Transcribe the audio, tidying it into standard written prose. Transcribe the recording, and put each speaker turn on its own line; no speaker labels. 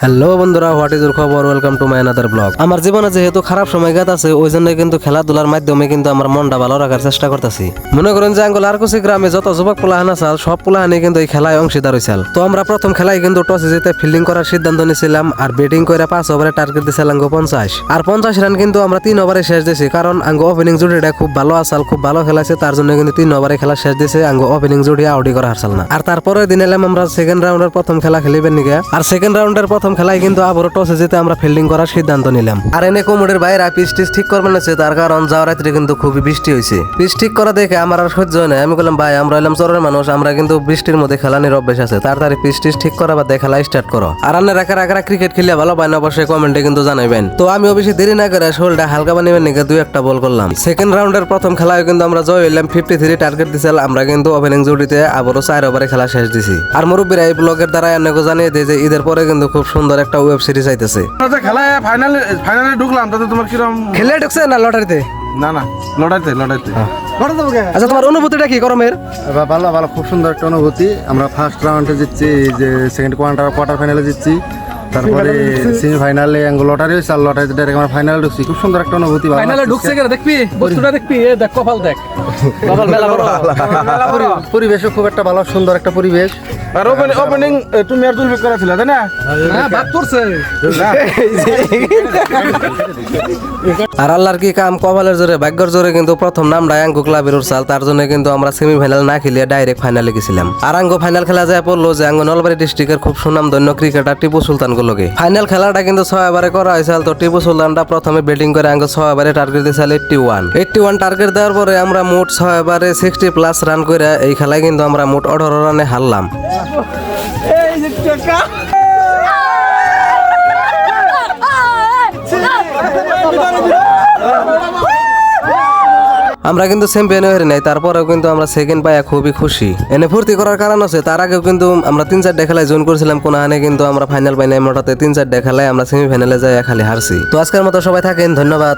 Hello বন্ধুরা, what is your খবর? Welcome to my another blog. আমার জীবনে যেহেতু খারাপ সময় আছে, ওই জন্য কিন্তু খেলাধুলার মাধ্যমে কিন্তু আমার মনটা ভালো রাখার চেষ্টা করতেছি। মনে করেন যে আঙ্গুল আরকুচি গ্রামে যত যুবক পোলাহান আসাল, সব পোলাহানি কিন্তু এই খেলায় অংশীদার হয়েছিল। তো আমরা প্রথম খেলায় কিন্তু টসে জিতে ফিল্ডিং করার সিদ্ধান্ত নিয়েছিলাম, আর ব্যাটিং করে 5 ওভারে টার্গেট দিয়েছিলাম 50 আর 50 রান কিন্তু আমরা 3 ওভারে শেষ দিয়েছি। কারণ আঙ্গ ওপেনিং জুটিটা খুব ভালো আসাল, খুব ভালো খেলাছে, তার জন্য কিন্তু 3 ওভারে খেলা শেষ দিয়েছে। আঙ্গ ওপেনিং জুটি আউটই করা হারসাল না। আর তারপরের দিন এলাম আমরা সেকেন্ড রাউন্ডের প্রথম খেলা খেলিবেন নিগে। আর সেকেন্ড রাউন্ডের প্রথম খেলায় কিন্তু আবারও টসে জিতে আমরা ফিল্ডিং করার সিদ্ধান্ত নিলাম। আর এনে কোমরের বাইরে পিচ টিচ ঠিক করবেন আছে, তার কারণ যাওয়ার রাত্রে কিন্তু খুবই বৃষ্টি হয়েছে। পিচ ঠিক করা দেখে আমার আর সহ্য হয় না। আমি বললাম, ভাই আমরা এলাম চরের মানুষ, আমরা কিন্তু বৃষ্টির মধ্যে খেলানির অভ্যাস আছে, তাড়াতাড়ি পিচ টিচ ঠিক করা বাদে খেলা স্টার্ট করো। আর আপনারা কারা ক্রিকেট খেলে ভালো পায় না অবশ্যই কমেন্টে কিন্তু জানাবেন। তো আমিও বেশি দেরি না করে শোলটা হালকা বানিয়ে নিয়ে 2-1 বল করলাম। সেকেন্ড রাউন্ডের প্রথম খেলায় কিন্তু আমরা জয় হইলাম, 53 টার্গেট দিয়েছিলাম। আমরা কিন্তু ওপেনিং জুটিতে আবারও 4 ওভারে খেলা শেষ দিছি। আর মুরব্বীরা এই ব্লগের দ্বারা অনেকে জানিয়ে দেয় যে ঈদের পরে কিন্তু খুব সুন্দর একটা ওয়েব সিরিজ আইতেছে।
খেলায় ফাইনালে ঢুকলাম, তাতে তোমার কিরকম?
খেলে ঢুকছে না লটারিতে?
না লড়াইতে
আচ্ছা, তোমার অনুভূতিটা কি গরমের?
ভালো ভালো, খুব সুন্দর একটা অনুভূতি। আমরা ফার্স্ট রাউন্ডে জিতছি, যে সেকেন্ড কোয়ার্টার ফাইনালে জিতছি, তারপরে সেমিফাইনালে লটারি হয়েছে, আর লটারিতে ডাইরেক্ট আমরা ফাইনালে ঢুকছি। খুব সুন্দর একটা অনুভূতি।
ফাইনালে ঢুকছে কেন দেখবি, বস্তুটা দেখবি, এ দেখ কপাল দেখ, কপাল মেলা বড়।
পরিবেশও খুব একটা ভালো, সুন্দর একটা পরিবেশ।
আর ওপেনিং তুমি আর তুলবে করেছিল তাই না?
হ্যাঁ, বাদ করছে।
আর আল্লাহর কি কাম, কপালের জোরে ভাগ্যের জোরে কিন্তু প্রথম নামটা আঙ্গু ক্লাবের উঠছাল, তার জন্য কিন্তু আমরা সেমিফাইনাল না খেলিয়ে ডাইরেক্ট ফাইনালে গেছিলাম। আর আঙ্গু ফাইনাল খেলা যায় পড়লো যে আঙ্গু নলবাড়ি ডিস্ট্রিক্টের খুব সুনামধন্য ক্রিকেটার টিপু সুলতান গুলোকে। ফাইনাল খেলাটা কিন্তু 6 ওভারে করা হয়েছিল। তো টিপু সুলতানটা প্রথমে ব্যাটিং করে আঙ্গু 6 ওভারে টার্গেট দিয়েছিল 81 টার্গেট দেওয়ার পরে আমরা মোট 6 ওভারে 60+ রান করে এই খেলায় কিন্তু আমরা মোট 18 রানে হারলাম। আমরা কিন্তু চ্যাম্পিয়ন হয়ে নাই, তারপরেও কিন্তু আমরা সেকেন্ড পাইয়া খুবই খুশি। এনে ফুর্তি করার কারণ আছে, তার আগেও কিন্তু আমরা 3-4 খেলায় জয়েন করেছিলাম কোনহানে, কিন্তু আমরা ফাইনাল পাই নাই। মোটাতে 3-4 খেলায় আমরা সেমিফাইনালে যাই খালি হারছি। তো আজকের মতো সবাই থাকেন, ধন্যবাদ।